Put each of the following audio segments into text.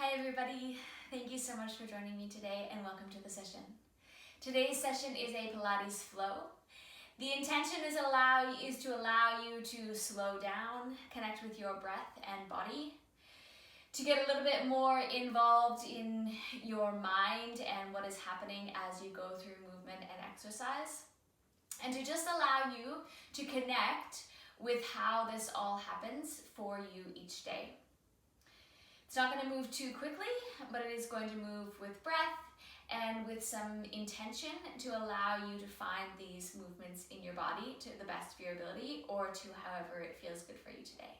Hi everybody, thank you so much for joining me today and welcome to the session. Today's session is a Pilates Flow. The intention is to allow you to slow down, connect with your breath and body, to get a little bit more involved in your mind and what is happening as you go through movement and exercise, and to just allow you to connect with how this all happens for you each day. It's not going to move too quickly, but it is going to move with breath and with some intention to allow you to find these movements in your body to the best of your ability or to however it feels good for you today.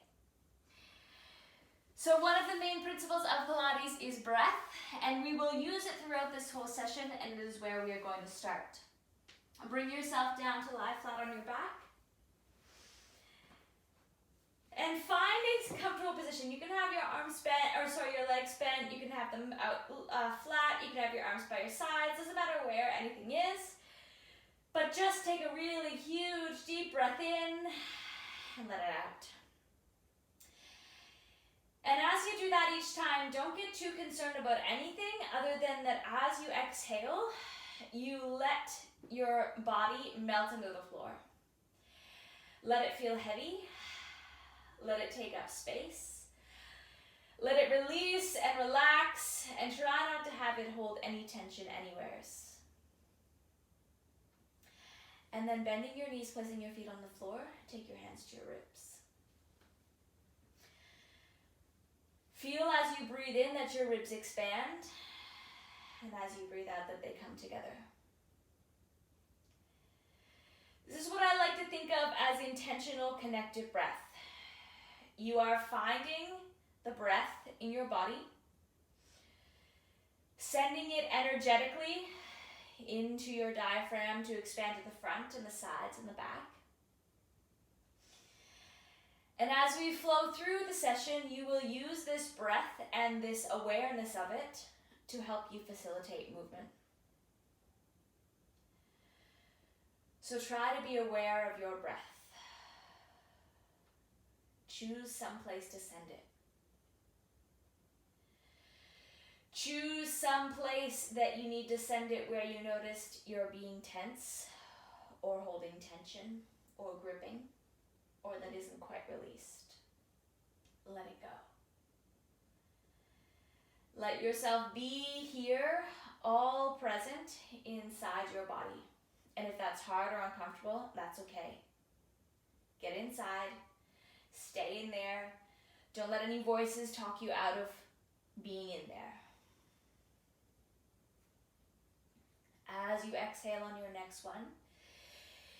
So one of the main principles of Pilates is breath, and we will use it throughout this whole session, and it is where we are going to start. Bring yourself down to lie flat on your back. And find a comfortable position. You can have your your legs bent. You can have them out flat. You can have your arms by your sides. Doesn't matter where anything is. But just take a really huge deep breath in and let it out. And as you do that each time, don't get too concerned about anything other than that as you exhale, you let your body melt into the floor. Let it feel heavy. Let it take up space. Let it release and relax, and try not to have it hold any tension anywheres. And then bending your knees, placing your feet on the floor, take your hands to your ribs. Feel as you breathe in that your ribs expand, and as you breathe out that they come together. This is what I like to think of as intentional connective breath. You are finding the breath in your body, sending it energetically into your diaphragm to expand to the front and the sides and the back. And as we flow through the session, you will use this breath and this awareness of it to help you facilitate movement. So try to be aware of your breath. Choose some place to send it. Choose some place that you need to send it where you noticed you're being tense or holding tension or gripping or that isn't quite released. Let it go. Let yourself be here, all present inside your body. And if that's hard or uncomfortable, that's okay. Get inside. Stay in there. Don't let any voices talk you out of being in there. As you exhale on your next one,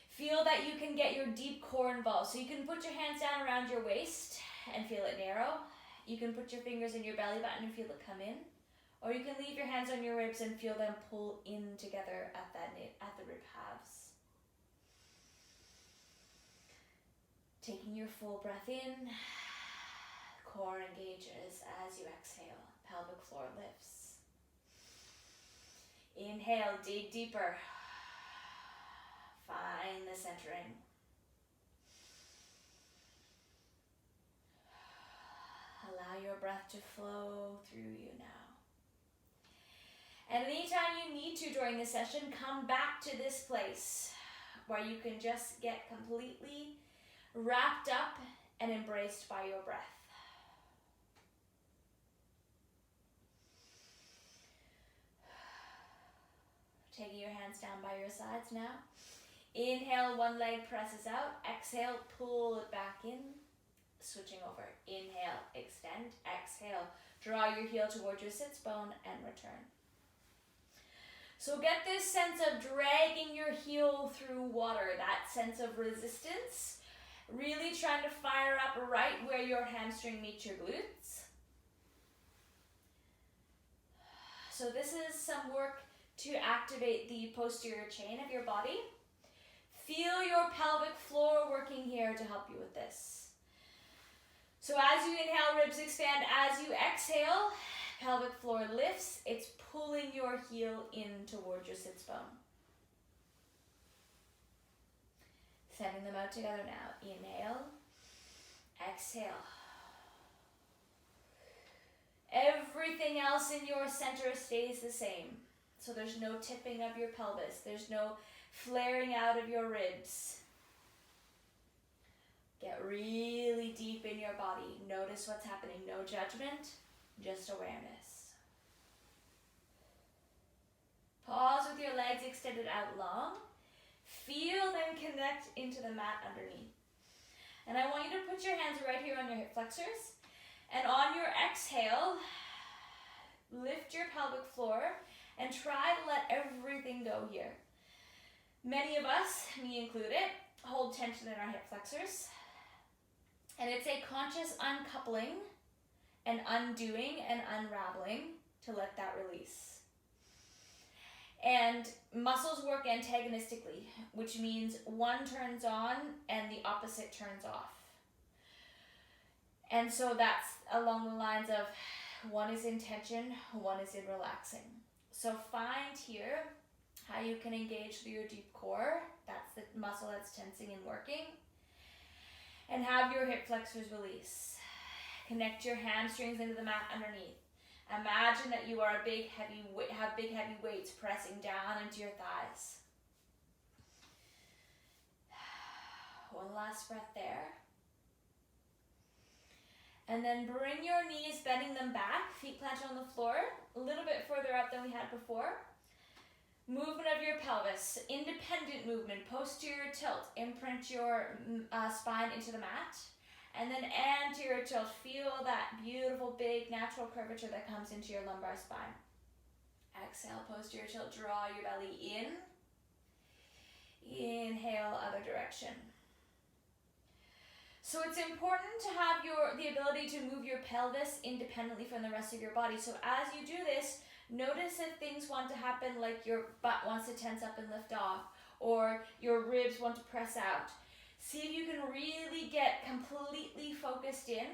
feel that you can get your deep core involved. So you can put your hands down around your waist and feel it narrow. You can put your fingers in your belly button and feel it come in. Or you can leave your hands on your ribs and feel them pull in together at the rib halves. Taking your full breath in, core engages as you exhale, pelvic floor lifts. Inhale, dig deeper. Find the centering. Allow your breath to flow through you now. And anytime you need to during the session, come back to this place where you can just get completely wrapped up and embraced by your breath. Taking your hands down by your sides now. Inhale, one leg presses out. Exhale, pull it back in. Switching over. Inhale, extend. Exhale, draw your heel towards your sits bone and return. So get this sense of dragging your heel through water, that sense of resistance. Really trying to fire up right where your hamstring meets your glutes. So this is some work to activate the posterior chain of your body. Feel your pelvic floor working here to help you with this. So as you inhale, ribs expand. As you exhale, pelvic floor lifts. It's pulling your heel in towards your sits bone. Sending them out together now. Inhale, exhale. Everything else in your center stays the same. So there's no tipping of your pelvis. There's no flaring out of your ribs. Get really deep in your body. Notice what's happening. No judgment, just awareness. Pause with your legs extended out long. Feel them connect into the mat underneath. And I want you to put your hands right here on your hip flexors. And on your exhale, lift your pelvic floor and try to let everything go here. Many of us, me included, hold tension in our hip flexors. And it's a conscious uncoupling and undoing and unraveling to let that release. And muscles work antagonistically, which means one turns on and the opposite turns off. And so that's along the lines of one is in tension, one is in relaxing. So find here how you can engage through your deep core. That's the muscle that's tensing and working. And have your hip flexors release. Connect your hamstrings into the mat underneath. Imagine that you are have big heavy weights pressing down into your thighs. One last breath there. And then bring your knees, bending them back, feet planted on the floor, a little bit further up than we had before. Movement of your pelvis, independent movement, posterior tilt, imprint your spine into the mat. And then anterior tilt, feel that beautiful big natural curvature that comes into your lumbar spine. Exhale, posterior tilt, draw your belly in. Inhale, other direction. So it's important to have the ability to move your pelvis independently from the rest of your body. So as you do this, notice if things want to happen, like your butt wants to tense up and lift off, or your ribs want to press out. See if you can really get completely focused in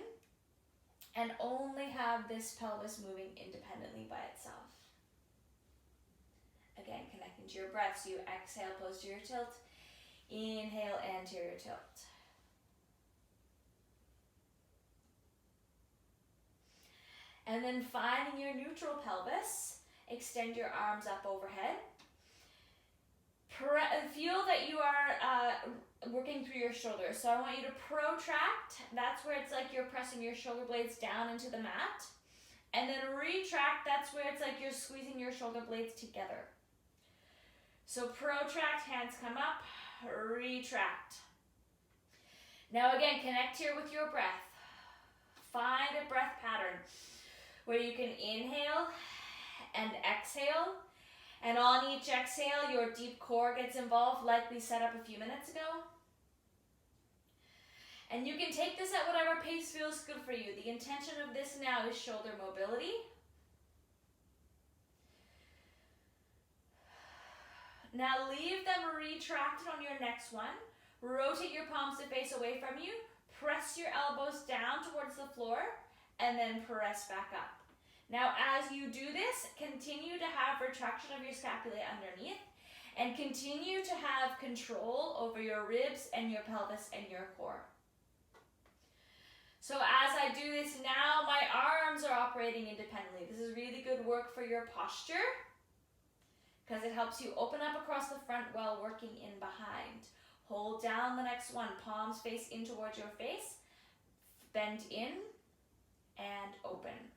and only have this pelvis moving independently by itself. Again, connecting to your breath. So you exhale, posterior tilt. Inhale, anterior tilt. And then finding your neutral pelvis, extend your arms up overhead. Feel that you are working through your shoulders. So I want you to protract. That's where it's like you're pressing your shoulder blades down into the mat. And then retract. That's where it's like you're squeezing your shoulder blades together. So protract, hands come up, retract. Now again, connect here with your breath. Find a breath pattern where you can inhale and exhale. And on each exhale, your deep core gets involved like we set up a few minutes ago. And you can take this at whatever pace feels good for you. The intention of this now is shoulder mobility. Now leave them retracted on your next one. Rotate your palms to face away from you. Press your elbows down towards the floor and then press back up. Now as you do this, continue to have retraction of your scapulae underneath and continue to have control over your ribs and your pelvis and your core. So as I do this now, my arms are operating independently. This is really good work for your posture because it helps you open up across the front while working in behind. Hold down the next one, palms face in towards your face, bend in and open.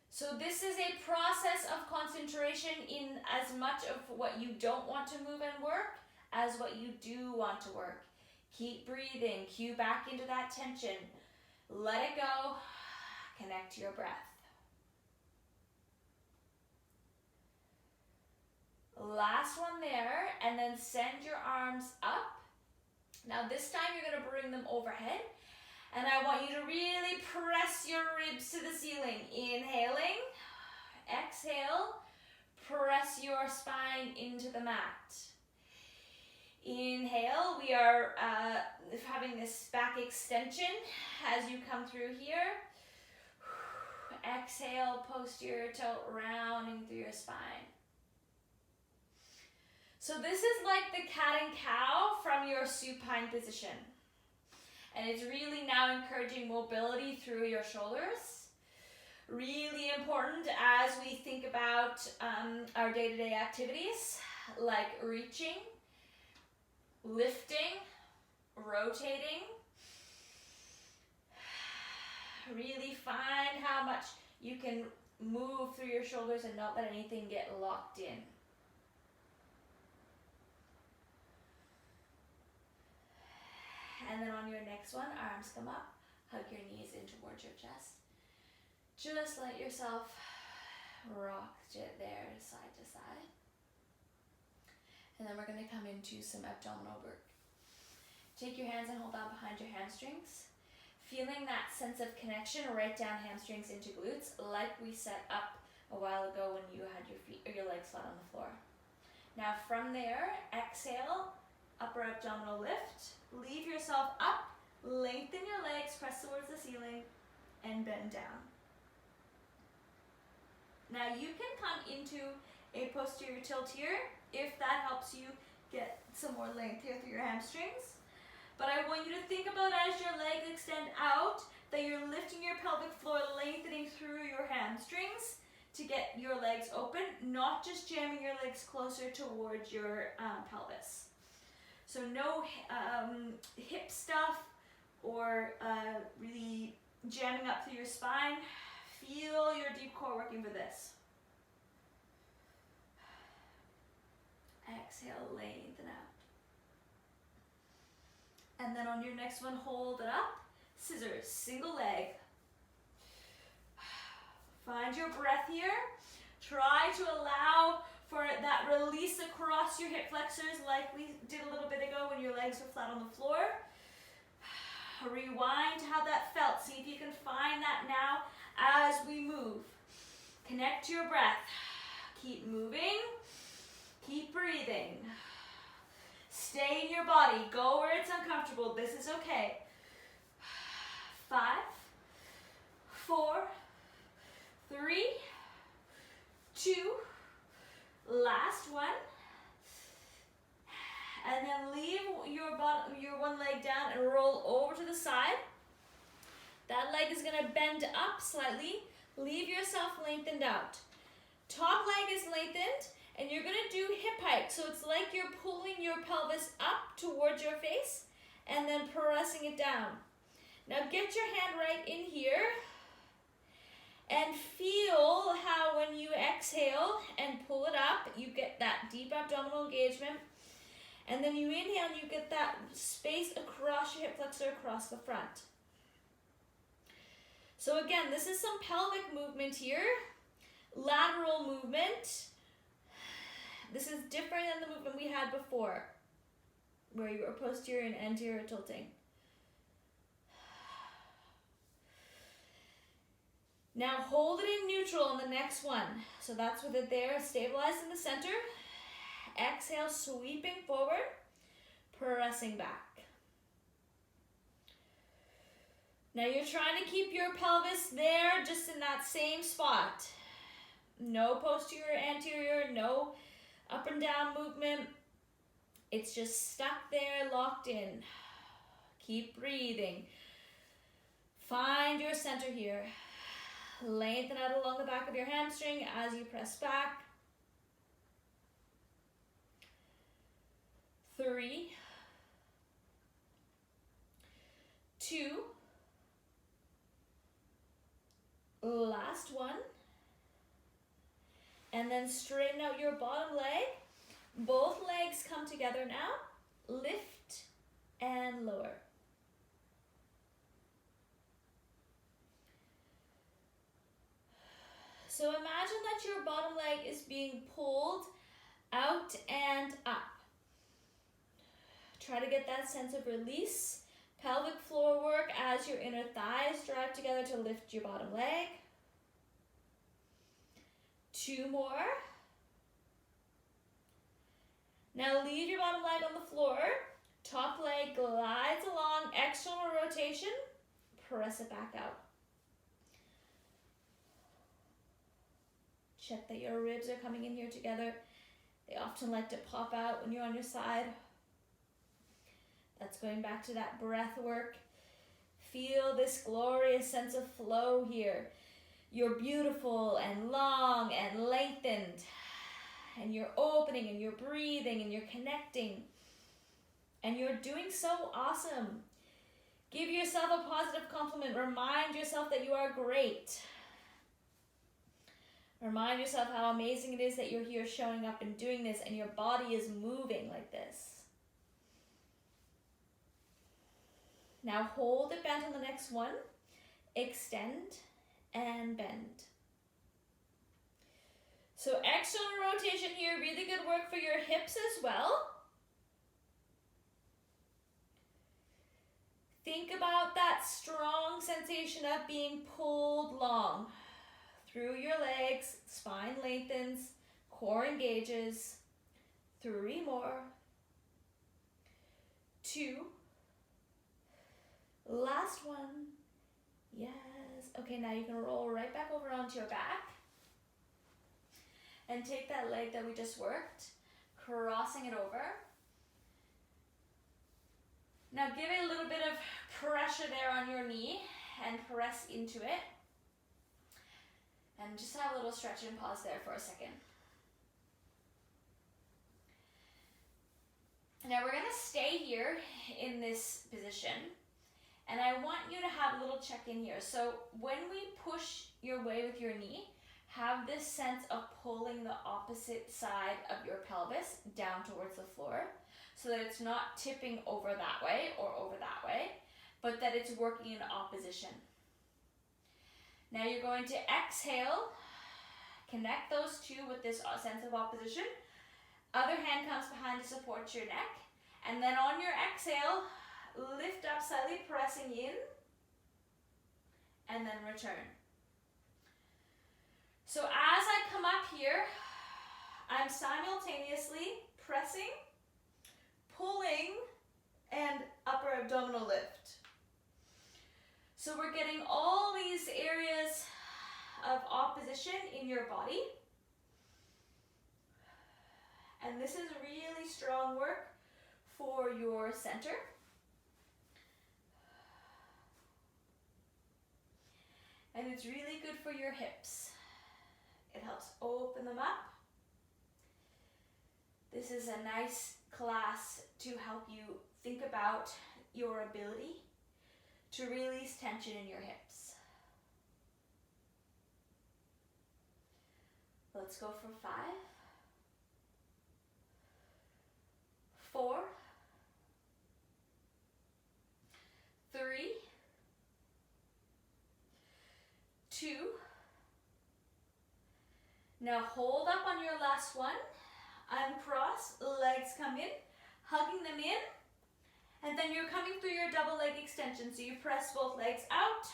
So this is a process of concentration in as much of what you don't want to move and work as what you do want to work. Keep breathing, cue back into that tension. Let it go, connect to your breath. Last one there, and then send your arms up. Now this time you're going to bring them overhead. And I want you to really press your ribs to the ceiling. Inhaling, exhale, press your spine into the mat. Inhale, we are having this back extension as you come through here. Exhale, posterior tilt, rounding through your spine. So this is like the cat and cow from your supine position. And it's really now encouraging mobility through your shoulders. Really important as we think about our day-to-day activities, like reaching, lifting, rotating. Really find how much you can move through your shoulders and not let anything get locked in. And then on your next one, arms come up, hug your knees in towards your chest. Just let yourself rock it there side to side. And then we're going to come into some abdominal work. Take your hands and hold on behind your hamstrings. Feeling that sense of connection right down hamstrings into glutes, like we set up a while ago when you had your feet or your legs flat on the floor. Now from there, exhale, upper abdominal lift. Leave yourself up, lengthen your legs, press towards the ceiling, and bend down. Now you can come into a posterior tilt here if that helps you get some more length here through your hamstrings. But I want you to think about as your legs extend out that you're lifting your pelvic floor, lengthening through your hamstrings to get your legs open, not just jamming your legs closer towards your pelvis. So no hip stuff or really jamming up through your spine. Feel your deep core working for this. Exhale, lengthen out. And then on your next one, hold it up. Scissors, single leg. Find your breath here. Try to allow for that release across your hip flexors like we did a little bit ago when your legs were flat on the floor. Rewind to how that felt. See if you can find that now as we move. Connect to your breath. Keep moving. Keep breathing. Stay in your body. Go where it's uncomfortable. This is okay. 5, 4, 3, 2, last one. And then leave your one leg down and roll over to the side. That leg is going to bend up slightly. Leave yourself lengthened out. Top leg is lengthened, and you're going to do hip hike. So it's like you're pulling your pelvis up towards your face and then pressing it down. Now get your hand right in here and feel how when you exhale and pull it up, you get that deep abdominal engagement. And then you inhale and you get that space across your hip flexor, across the front. So again, this is some pelvic movement here, lateral movement. This is different than the movement we had before, where you were posterior and anterior tilting. Now hold it in neutral on the next one. So that's with it there, stabilize in the center. Exhale, sweeping forward, pressing back. Now you're trying to keep your pelvis there, just in that same spot. No posterior, anterior, no up and down movement. It's just stuck there, locked in. Keep breathing. Find your center here. Lengthen out along the back of your hamstring as you press back. 3, 2, last one, and then straighten out your bottom leg. Both legs come together now. Lift and lower. So imagine that your bottom leg is being pulled out and up. Try to get that sense of release. Pelvic floor work as your inner thighs drive together to lift your bottom leg. 2 more. Now leave your bottom leg on the floor. Top leg glides along, external rotation. Press it back out. Check that your ribs are coming in here together. They often like to pop out when you're on your side. That's going back to that breath work. Feel this glorious sense of flow here. You're beautiful and long and lengthened. And you're opening and you're breathing and you're connecting. And you're doing so awesome. Give yourself a positive compliment. Remind yourself that you are great. Remind yourself how amazing it is that you're here showing up and doing this and your body is moving like this. Now hold it bent on the next one. Extend and bend. So external rotation here, really good work for your hips as well. Think about that strong sensation of being pulled long through your legs, spine lengthens, core engages. 3 more. 2. Last one. Yes. Okay, now you can roll right back over onto your back. And take that leg that we just worked, crossing it over. Now give it a little bit of pressure there on your knee and press into it. And just have a little stretch and pause there for a second. Now we're going to stay here in this position. And I want you to have a little check-in here. So when we push your way with your knee, have this sense of pulling the opposite side of your pelvis down towards the floor so that it's not tipping over that way or over that way, but that it's working in opposition. Now you're going to exhale, connect those two with this sense of opposition. Other hand comes behind to support your neck. And then on your exhale, lift up slightly, pressing in, and then return. So as I come up here, I'm simultaneously pressing, pulling, and upper abdominal lift. So we're getting all these areas of opposition in your body. And this is really strong work for your center. And it's really good for your hips. It helps open them up. This is a nice class to help you think about your ability to release tension in your hips. Let's go for 5, 4, 3, 2. Now hold up on your last one. Uncross, legs come in, hugging them in, and then you're coming through your double leg extension. So you press both legs out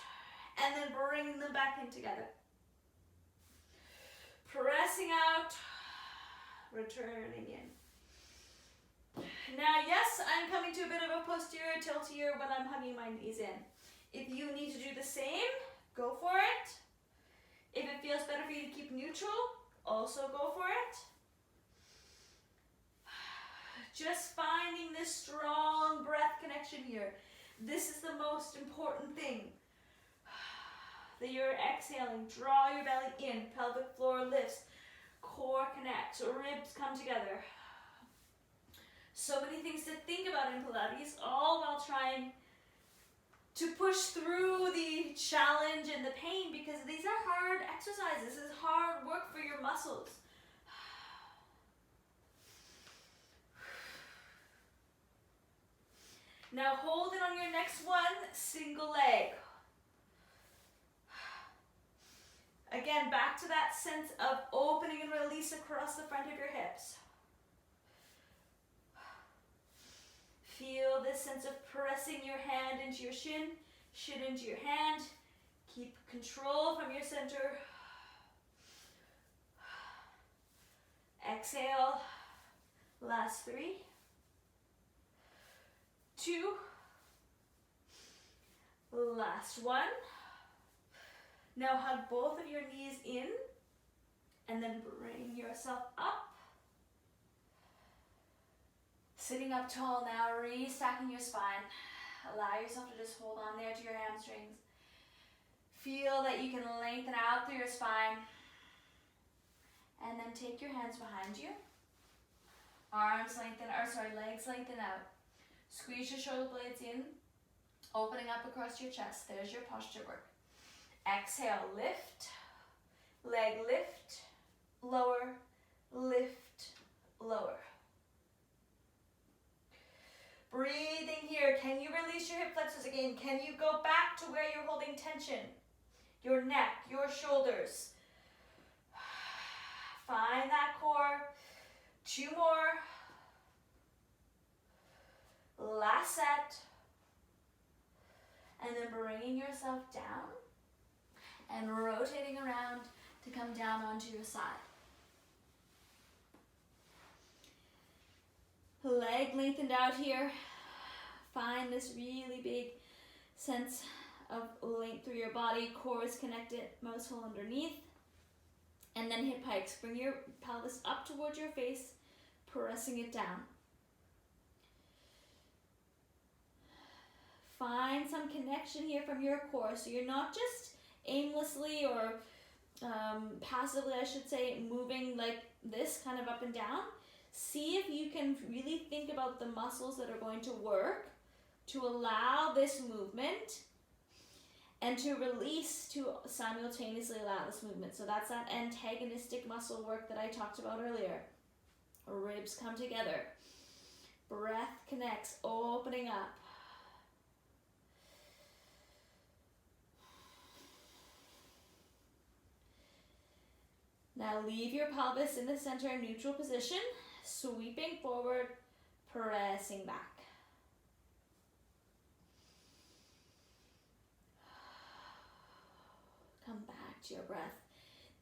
and then bring them back in together. Pressing out, returning in. Now, yes, I'm coming to a bit of a posterior tilt here when I'm hugging my knees in. If you need to do the same, go for it. If it feels better for you to keep neutral, also go for it. Just finding this strong breath connection here. This is the most important thing. That you're exhaling, draw your belly in, pelvic floor lifts, core connects, ribs come together. So many things to think about in Pilates, all while trying to push through the challenge and the pain, because these are hard exercises. This is hard work for your muscles. Now hold it on your next one, single leg. Again, back to that sense of opening and release across the front of your hips. Feel this sense of pressing your hand into your shin into your hand. Keep control from your center. Exhale. Last 3, 2, last 1. Now hug both of your knees in and then bring yourself up. Sitting up tall now, restacking your spine. Allow yourself to just hold on there to your hamstrings. Feel that you can lengthen out through your spine. And then take your hands behind you. Legs lengthen out. Squeeze your shoulder blades in, opening up across your chest. There's your posture work. Exhale, lift, leg lift, lower, lift, lower. Breathing here. Can you release your hip flexors again? Can you go back to where you're holding tension? Your neck, your shoulders. Find that core. 2 more. Last set. And then bringing yourself down and rotating around to come down onto your side. Leg lengthened out here. Find this really big sense of length through your body. Core is connected, mouse hole underneath. And then hip hikes. Bring your pelvis up towards your face, pressing it down. Find some connection here from your core. So you're not just aimlessly or passively, I should say, moving like this, kind of up and down. See if you can really think about the muscles that are going to work to allow this movement and to release to simultaneously allow this movement. So that's that antagonistic muscle work that I talked about earlier. Ribs come together. Breath connects, opening up. Now leave your pelvis in the center, neutral position, sweeping forward, pressing back. Come back to your breath.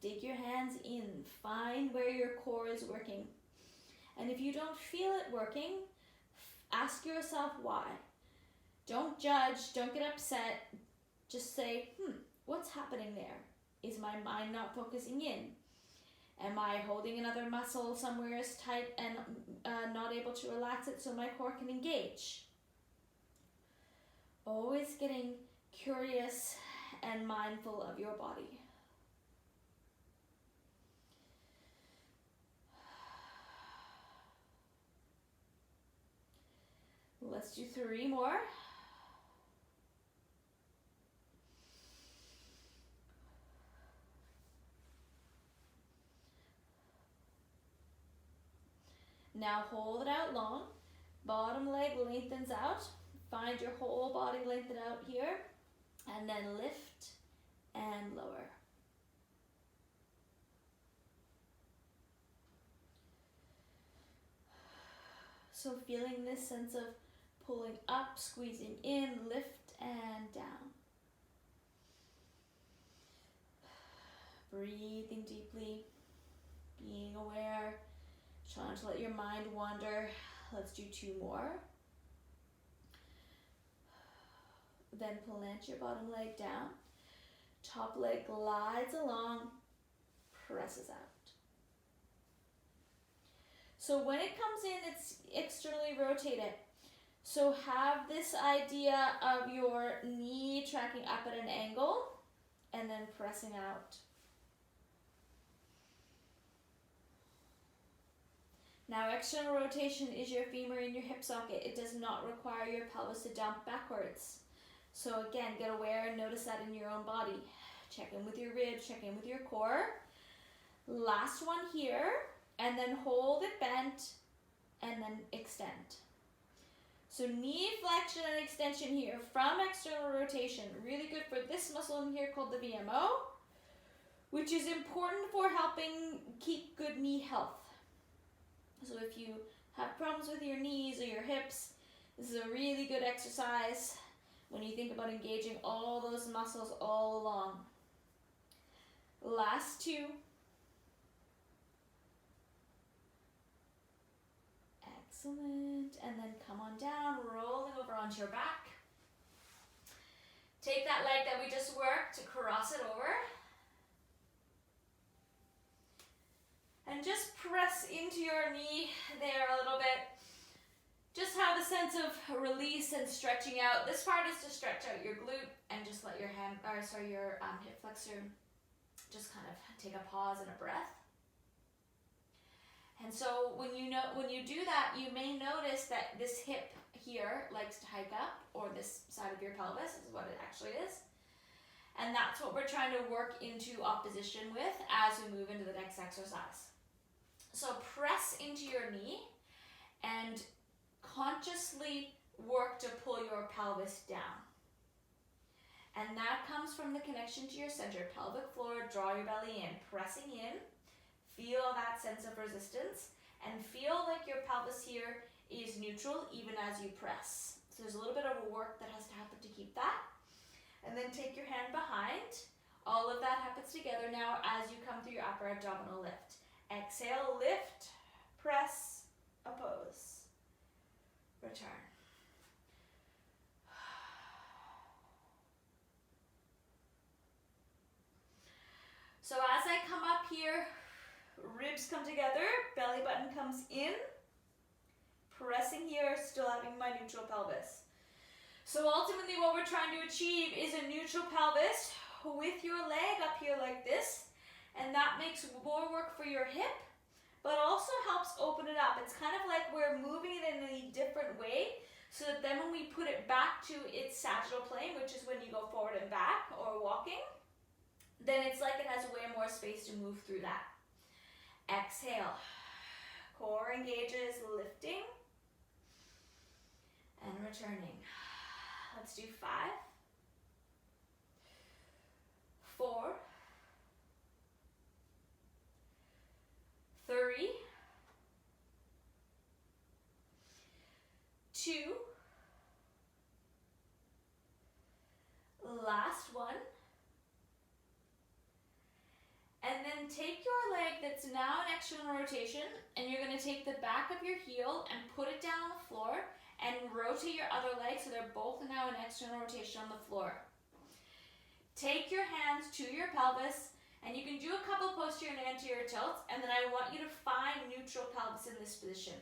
Dig your hands in. Find where your core is working. And if you don't feel it working, ask yourself why. Don't judge, don't get upset. Just say, what's happening there? Is my mind not focusing in? Am I holding another muscle somewhere is tight and not able to relax it so my core can engage? Always getting curious and mindful of your body. Let's do 3 more. Now hold it out long. Bottom leg lengthens out. Find your whole body lengthen out here. And then lift and lower. So feeling this sense of pulling up, squeezing in, lift and down. Breathing deeply, being aware. Trying to let your mind wander. Let's do 2 more. Then plant your bottom leg down. Top leg glides along, presses out. So when it comes in, it's externally rotated. So have this idea of your knee tracking up at an angle and then pressing out. Now external rotation is your femur in your hip socket. It does not require your pelvis to dump backwards. So again, get aware and notice that in your own body. Check in with your ribs, check in with your core. Last one here, and then hold it bent, and then extend. So knee flexion and extension here from external rotation. Really good for this muscle in here called the VMO, which is important for helping keep good knee health. So if you have problems with your knees or your hips, this is a really good exercise when you think about engaging all those muscles all along. Last 2. Excellent. And then come on down, rolling over onto your back. Take that leg that we just worked, cross it over. And just press into your knee there a little bit. just have a sense of release and stretching out. This part is to stretch out your glute and just let your hip flexor just kind of take a pause and a breath. And so when you do that, you may notice that this hip here likes to hike up, or this side of your pelvis is what it actually is. And that's what we're trying to work into opposition with as we move into the next exercise. So press into your knee and consciously work to pull your pelvis down. And that comes from the connection to your center, pelvic floor. Draw your belly in, pressing in. Feel that sense of resistance and feel like your pelvis here is neutral even as you press. So there's a little bit of a work that has to happen to keep that. And then take your hand behind. All of that happens together now as you come through your upper abdominal lift. Exhale, lift, press, oppose, return. So as I come up here, ribs come together, belly button comes in, pressing here, still having my neutral pelvis. So ultimately what we're trying to achieve is a neutral pelvis with your leg up here like this, and that makes more work for your hip, but also helps open it up. It's kind of like we're moving it in a different way, so that then when we put it back to its sagittal plane, which is when you go forward and back or walking, then it's like it has way more space to move through that. Exhale, core engages, lifting and returning. Let's do 5, 4, 3, 2, last one. And then take your leg that's now in external rotation, and you're going to take the back of your heel and put it down on the floor and rotate your other leg so they're both now in external rotation on the floor. Take your hands to your pelvis, and you can do a couple posterior and anterior tilts, and then I want you to find neutral pelvis in this position.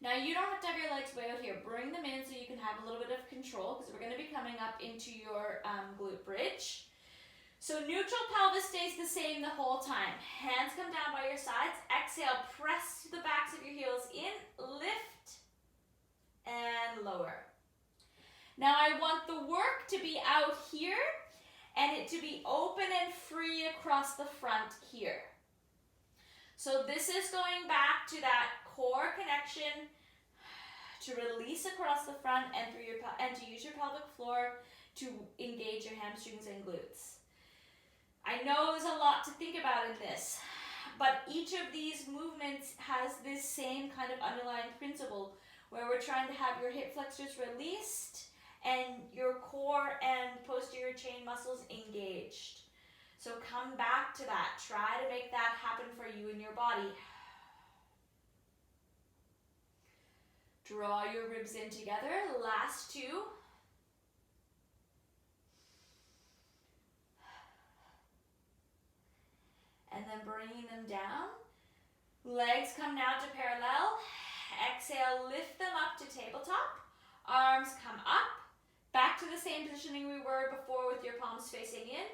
Now you don't have to have your legs way out here. Bring them in so you can have a little bit of control, because we're going to be coming up into your glute bridge. So neutral pelvis stays the same the whole time. Hands come down by your sides. Exhale, press the backs of your heels in, lift, and lower. Now I want the work to be out here and it to be open and free across the front here. So this is going back to that core connection to release across the front and through and to use your pelvic floor to engage your hamstrings and glutes. I know there's a lot to think about in this, but each of these movements has this same kind of underlying principle where we're trying to have your hip flexors released and your core and posterior chain muscles engaged. So come back to that. Try to make that happen for you in your body. Draw your ribs in together. Last 2. And then bringing them down. Legs come now to parallel. Exhale, lift them up to tabletop. Arms come up. Back to the same positioning we were before with your palms facing in.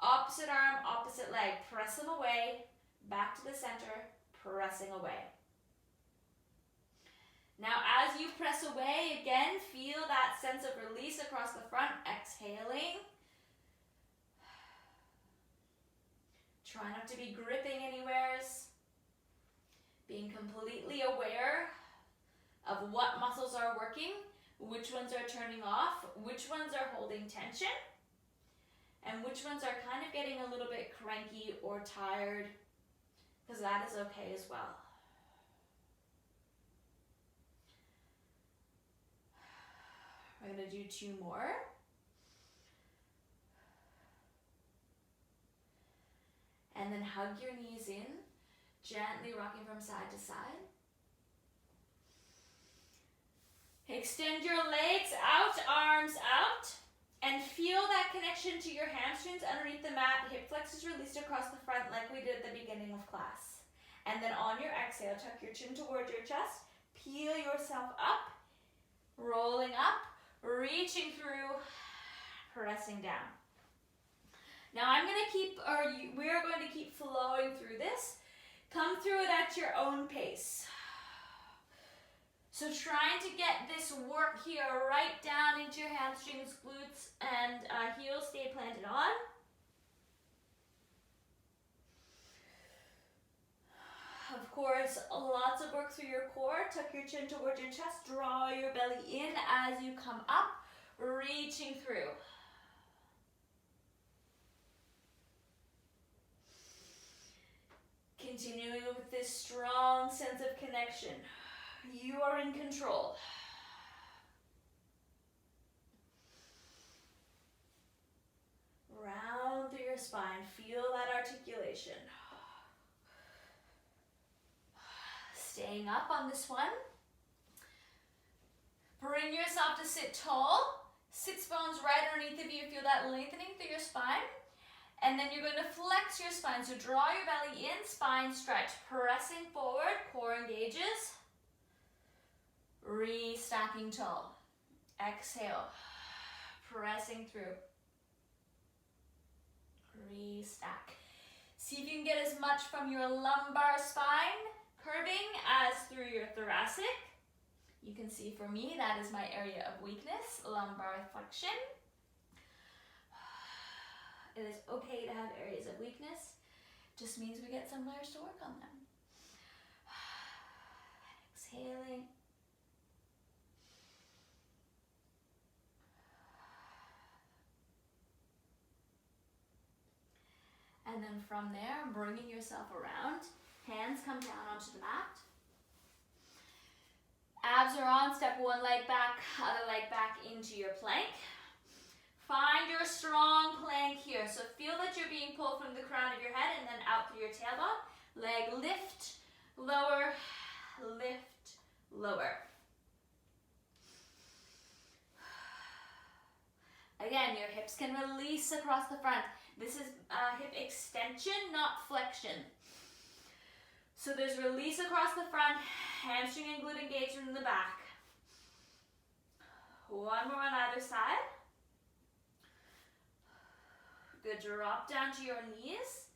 Opposite arm, opposite leg. Press them away. Back to the center. Pressing away. Now as you press away, again, feel that sense of release across the front. Exhaling. Try not to be gripping anywheres. Being completely aware of what muscles are working, which ones are turning off, which ones are holding tension, and which ones are kind of getting a little bit cranky or tired, because that is okay as well. We're going to do 2 more. And then hug your knees in, gently rocking from side to side. Extend your legs out, arms out, and feel that connection to your hamstrings underneath the mat. Hip flexors released across the front like we did at the beginning of class. And then on your exhale, tuck your chin towards your chest, Peel yourself up, rolling up, reaching through, pressing down. Now we're going to keep flowing through this. Come through it at your own pace. So trying to get this work here right down into your hamstrings, glutes, and heels stay planted on. Of course, lots of work through your core. Tuck your chin towards your chest. Draw your belly in as you come up, reaching through. Continuing with this strong sense of connection. You are in control. Round through your spine. Feel that articulation. Staying up on this one. Bring yourself to sit tall. Sits bones right underneath of you. Feel that lengthening through your spine. And then you're going to flex your spine. So draw your belly in, spine stretch. Pressing forward, core engages. Restacking tall. Exhale. Pressing through. Restack. See if you can get as much from your lumbar spine curving as through your thoracic. You can see for me that is my area of weakness, lumbar flexion. It is okay to have areas of weakness. Just means we get some layers to work on them. Exhaling. And then from there, bringing yourself around. Hands come down onto the mat. Abs are on. Step one leg back, other leg back into your plank. Find your strong plank here. So feel that you're being pulled from the crown of your head and then out through your tailbone. Leg lift, lower, lift, lower. Again, your hips can release across the front. This is hip extension, not flexion. So there's release across the front, hamstring and glute engagement in the back. One more on either side. Good, drop down to your knees.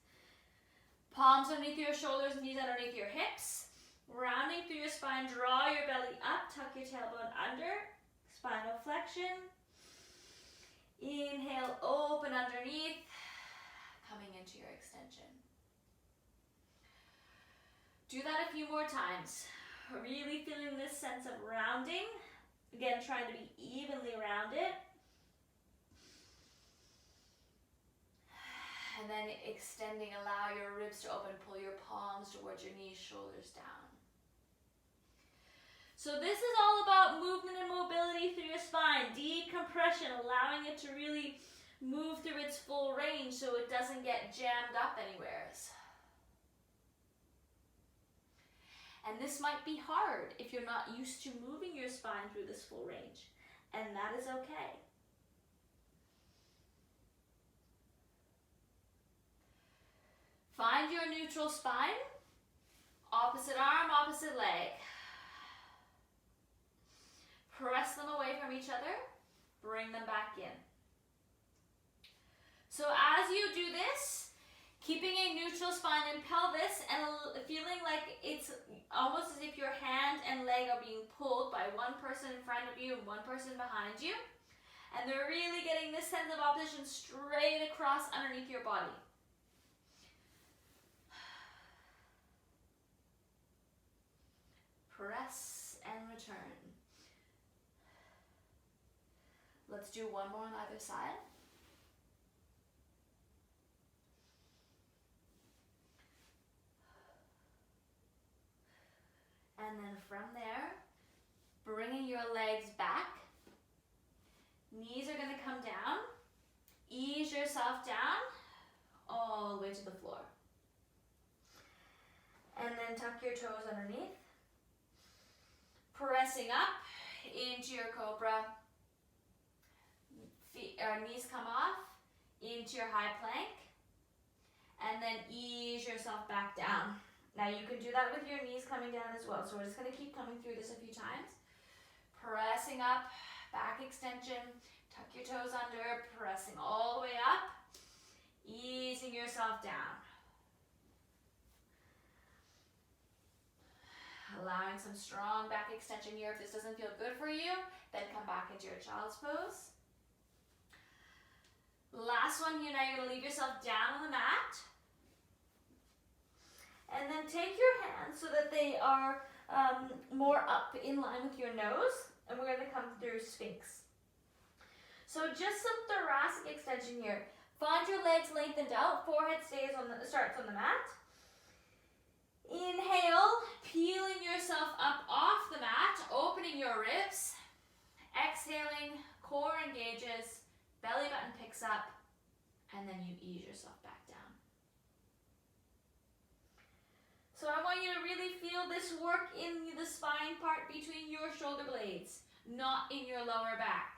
Palms underneath your shoulders, knees underneath your hips. Rounding through your spine, draw your belly up, tuck your tailbone under. Spinal flexion. Inhale, open underneath. Coming into your extension. Do that a few more times. Really feeling this sense of rounding. Again, trying to be evenly rounded. And then extending, allow your ribs to open, pull your palms towards your knees, shoulders down. So this is all about movement and mobility through your spine. Decompression, allowing it to really move through its full range so it doesn't get jammed up anywhere. And this might be hard if you're not used to moving your spine through this full range. And that is okay. Find your neutral spine. Opposite arm, opposite leg. Press them away from each other. Bring them back in. So as you do this, keeping a neutral spine and pelvis and feeling like it's almost as if your hand and leg are being pulled by one person in front of you and one person behind you. And they're really getting this sense of opposition straight across underneath your body. Press and return. Let's do one more on either side. And then from there, bringing your legs back. Knees are going to come down. Ease yourself down all the way to the floor. And then tuck your toes underneath. Pressing up into your cobra. Knees come off into your high plank. And then ease yourself back down. Now you can do that with your knees coming down as well. So we're just going to keep coming through this a few times. Pressing up, back extension, tuck your toes under, pressing all the way up, easing yourself down. Allowing some strong back extension here. If this doesn't feel good for you, then come back into your child's pose. Last one here, now you're going to leave yourself down on the mat. And then take your hands so that they are more up in line with your nose. And we're going to come through Sphinx. So just some thoracic extension here. Find your legs lengthened out, forehead starts on the mat. Inhale, peeling yourself up off the mat, opening your ribs. Exhaling, core engages, belly button picks up, and then you ease yourself back down. So I want you to really feel this work in the spine part between your shoulder blades, not in your lower back.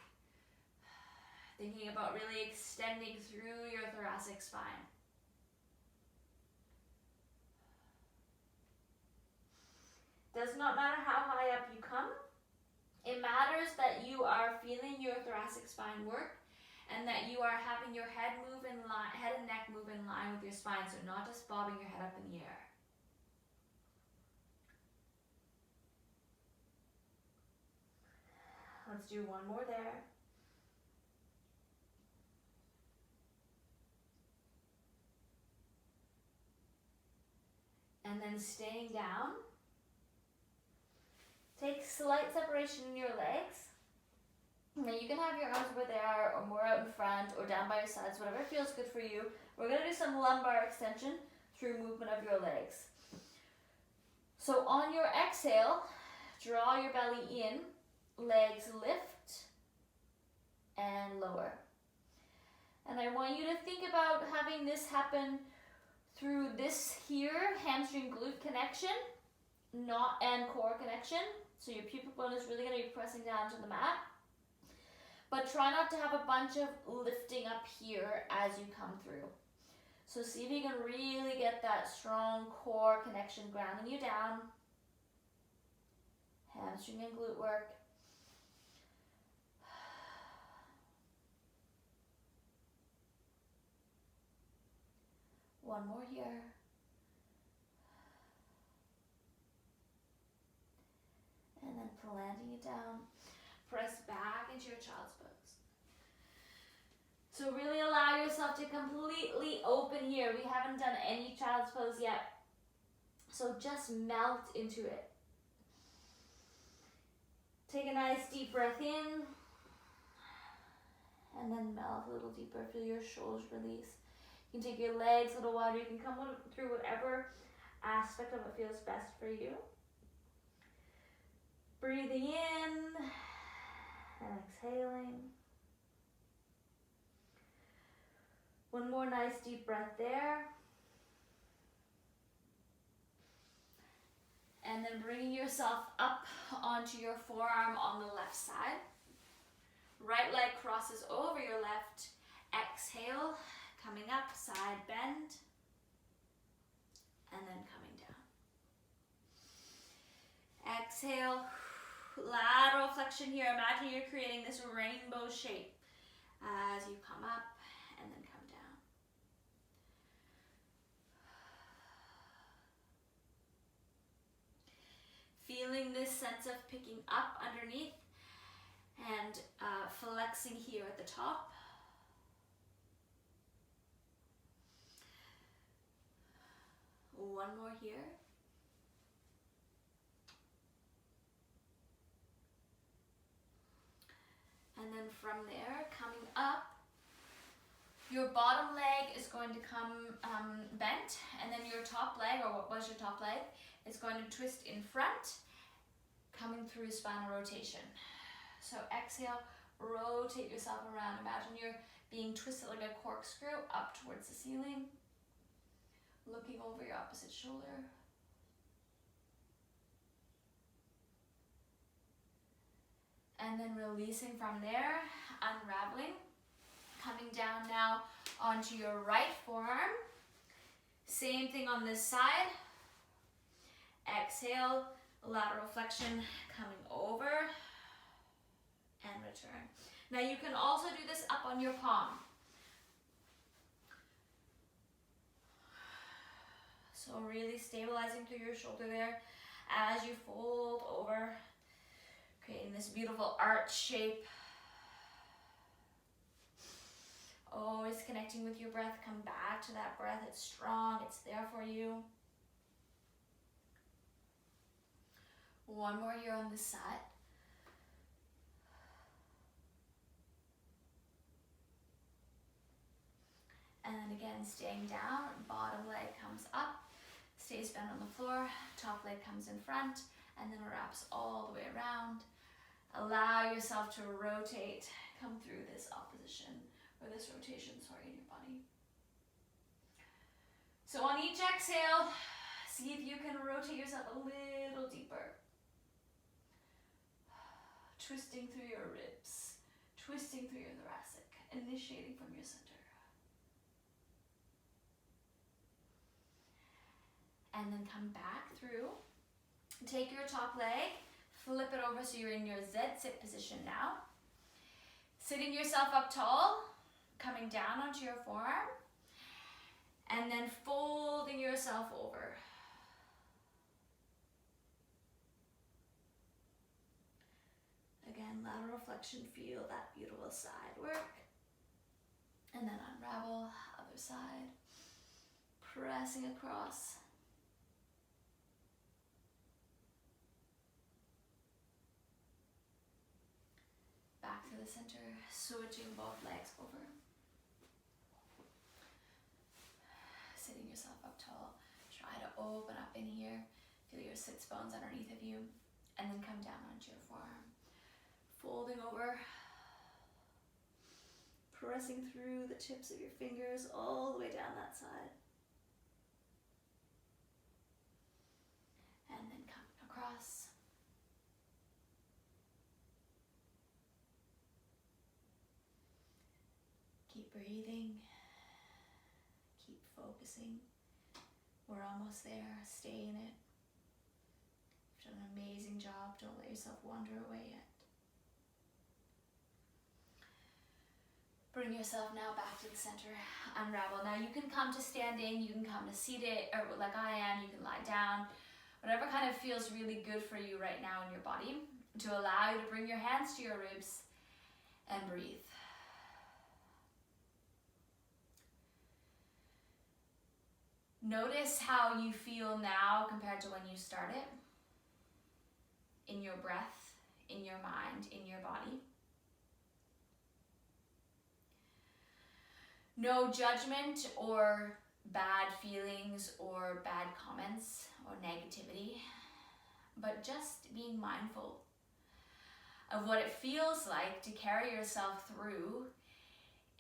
Thinking about really extending through your thoracic spine. Does not matter how high up you come. It matters that you are feeling your thoracic spine work and that you are having your head move in line, head and neck move in line with your spine, so not just bobbing your head up in the air. Let's do one more there. And then staying down. Take slight separation in your legs. Now you can have your arms where they are, or more out in front, or down by your sides, whatever feels good for you. We're going to do some lumbar extension through movement of your legs. So on your exhale, draw your belly in, legs lift and lower. And I want you to think about having this happen through this here, hamstring glute connection, and core connection. So your pubic bone is really going to be pressing down to the mat. But try not to have a bunch of lifting up here as you come through. So see if you can really get that strong core connection grounding you down. Hamstring and glute work. One more here. And then planting it down. Press back into your child's pose. So really allow yourself to completely open here. We haven't done any child's pose yet. So just melt into it. Take a nice deep breath in. And then melt a little deeper. Feel your shoulders release. You can take your legs a little wider. You can come through whatever aspect of it feels best for you. Breathing in and exhaling. One more nice deep breath there. And then bringing yourself up onto your forearm on the left side. Right leg crosses over your left. Exhale, coming up, side bend. And then coming down. Exhale, lateral flexion here. Imagine you're creating this rainbow shape as you come up and then come down. Feeling this sense of picking up underneath and flexing here at the top. One more here. And then from there, coming up, your bottom leg is going to come bent, and then your top leg, or what was your top leg, is going to twist in front, coming through spinal rotation. So exhale, rotate yourself around. Imagine you're being twisted like a corkscrew up towards the ceiling, looking over your opposite shoulder. And then releasing from there, unraveling, coming down now onto your right forearm. Same thing on this side. Exhale, lateral flexion coming over and return. Now you can also do this up on your palm. So really stabilizing through your shoulder there as you fold over, creating this beautiful arch shape. Always connecting with your breath. Come back to that breath. It's strong. It's there for you. One more here on this side. And then again, staying down, bottom leg comes up, stays bent on the floor, top leg comes in front, and then wraps all the way around. Allow yourself to rotate, come through this opposition, or this rotation, sorry, in your body. So on each exhale, see if you can rotate yourself a little deeper. Twisting through your ribs, twisting through your thoracic, initiating from your center. And then come back through. Take your top leg, flip it over so you're in your Z-sit position now. Sitting yourself up tall, coming down onto your forearm, and then folding yourself over. Again, lateral flexion, feel that beautiful side work. And then unravel, other side, pressing across. Back to the center, switching both legs over. Sitting yourself up tall. Try to open up in here. Feel your sits bones underneath of you. And then come down onto your forearm. Folding over. Pressing through the tips of your fingers all the way down that side. And then coming across. Keep breathing, keep focusing. We're almost there, stay in it. You've done an amazing job, don't let yourself wander away yet. Bring yourself now back to the center, unravel. Now you can come to standing, you can come to seated, or like I am, you can lie down. Whatever kind of feels really good for you right now in your body, to allow you to bring your hands to your ribs and breathe. Notice how you feel now compared to when you started. In your breath, in your mind, in your body. No judgment or bad feelings or bad comments or negativity, but just being mindful of what it feels like to carry yourself through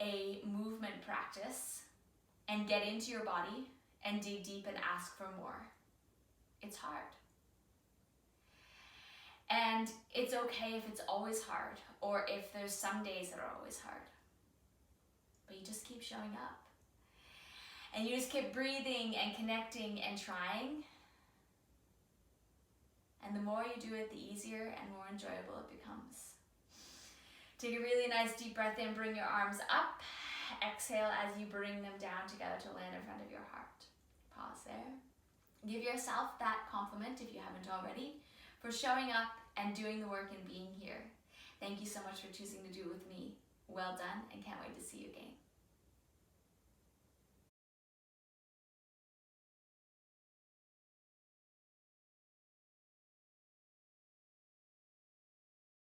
a movement practice and get into your body and dig deep and ask for more. It's hard. And it's okay if it's always hard, or if there's some days that are always hard. But you just keep showing up. And you just keep breathing and connecting and trying. And the more you do it, the easier and more enjoyable it becomes. Take a really nice deep breath in, bring your arms up. Exhale as you bring them down together to land in front of your heart. Pause there. Give yourself that compliment, if you haven't already, for showing up and doing the work and being here. Thank you so much for choosing to do it with me. Well done, and can't wait to see you again.